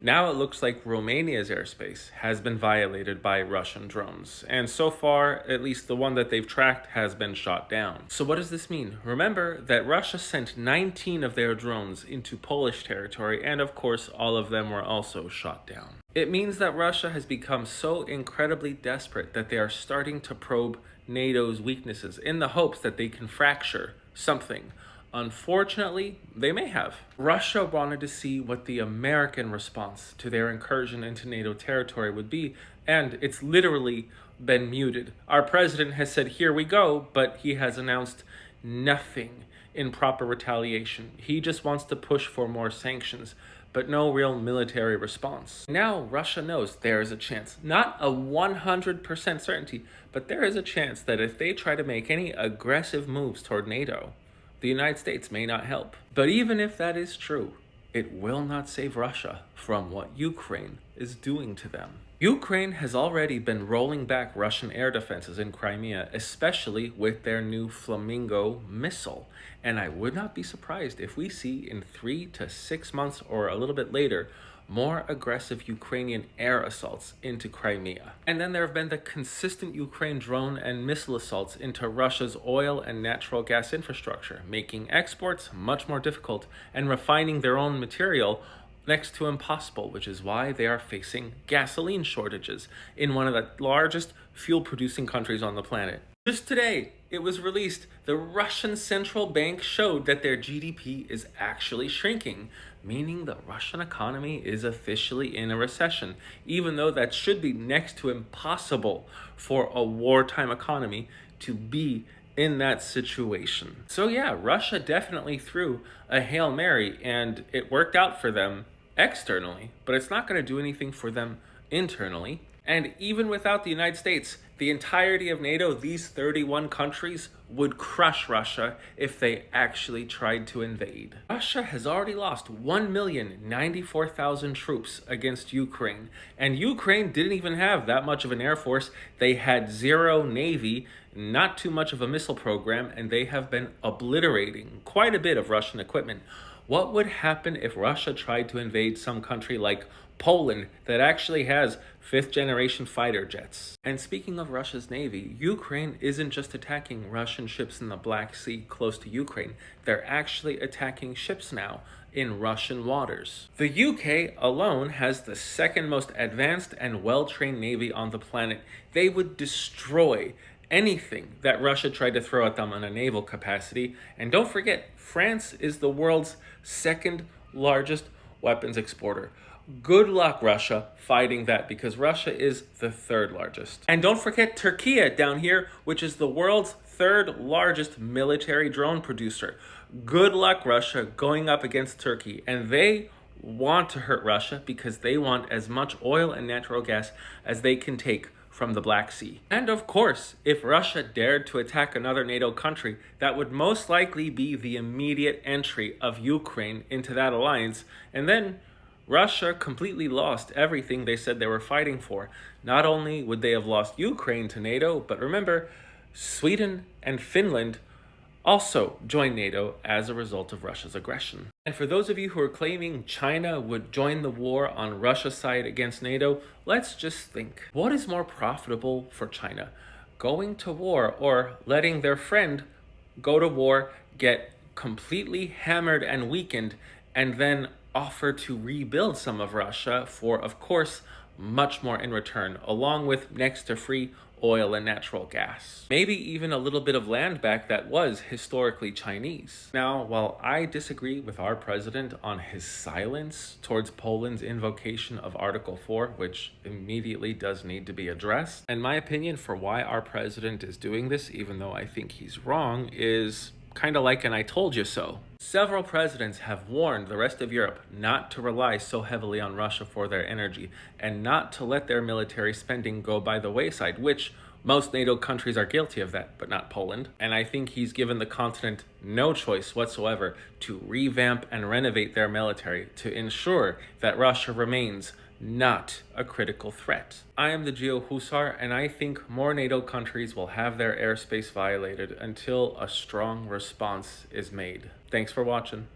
Now it looks like Romania's airspace has been violated by Russian drones, and so far, at least the one that they've tracked has been shot down. So what does this mean? Remember that Russia sent 19 of their drones into Polish territory, and of course all of them were also shot down. It means that Russia has become so incredibly desperate that they are starting to probe NATO's weaknesses in the hopes that they can fracture something. Unfortunately, they may have. Russia wanted to see what the American response to their incursion into NATO territory would be, and it's literally been muted. Our president has said, here we go, but he has announced nothing in proper retaliation. He just wants to push for more sanctions, but no real military response. Now Russia knows there is a chance, not a 100% certainty, but there is a chance that if they try to make any aggressive moves toward NATO, the United States may not help. But even if that is true, it will not save Russia from what Ukraine is doing to them. Ukraine has already been rolling back Russian air defenses in Crimea, especially with their new Flamingo missile. And I would not be surprised if we see in 3 to 6 months or a little bit later more aggressive Ukrainian air assaults into Crimea. And then there have been the consistent Ukraine drone and missile assaults into Russia's oil and natural gas infrastructure, making exports much more difficult and refining their own material next to impossible, which is why they are facing gasoline shortages in one of the largest fuel-producing countries on the planet. Just today, it was released, the Russian central bank showed that their GDP is actually shrinking, meaning the Russian economy is officially in a recession, even though that should be next to impossible for a wartime economy to be in that situation. So yeah, Russia definitely threw a Hail Mary, and it worked out for them externally, but it's not going to do anything for them internally. And even without the United States, the entirety of NATO, these 31 countries, would crush Russia if they actually tried to invade. Russia has already lost 1,094,000 troops against Ukraine, and Ukraine didn't even have that much of an air force. They had zero navy, not too much of a missile program, and they have been obliterating quite a bit of Russian equipment. What would happen if Russia tried to invade some country like Poland that actually has 5th generation fighter jets? And speaking of Russia's navy, Ukraine isn't just attacking Russian ships in the Black Sea close to Ukraine. They're actually attacking ships now in Russian waters. The UK alone has the second most advanced and well-trained navy on the planet. They would destroy anything that Russia tried to throw at them in a naval capacity. And don't forget, France is the world's second largest weapons exporter. Good luck, Russia, fighting that, because Russia is the third largest. And don't forget Turkey down here, which is the world's third largest military drone producer. Good luck, Russia, going up against Turkey. And they want to hurt Russia because they want as much oil and natural gas as they can take from the Black Sea. And of course, if Russia dared to attack another NATO country, that would most likely be the immediate entry of Ukraine into that alliance, and then Russia completely lost everything they said they were fighting for. Not only would they have lost Ukraine to NATO, but remember, Sweden and Finland also joined NATO as a result of Russia's aggression. And for those of you who are claiming China would join the war on Russia's side against NATO, let's just think. What is more profitable for China? Going to war or letting their friend go to war, get completely hammered and weakened, and then offer to rebuild some of Russia for, of course, much more in return, along with next to free oil and natural gas. Maybe even a little bit of land back that was historically Chinese. Now, while I disagree with our president on his silence towards Poland's invocation of Article 4, which immediately does need to be addressed, and my opinion for why our president is doing this, even though I think he's wrong, is kind of like an I told you so. Several presidents have warned the rest of Europe not to rely so heavily on Russia for their energy and not to let their military spending go by the wayside, which most NATO countries are guilty of that, but not Poland. And I think he's given the continent no choice whatsoever to revamp and renovate their military to ensure that Russia remains not a critical threat. I am the Geo Husar, and I think more NATO countries will have their airspace violated until a strong response is made. Thanks for watching.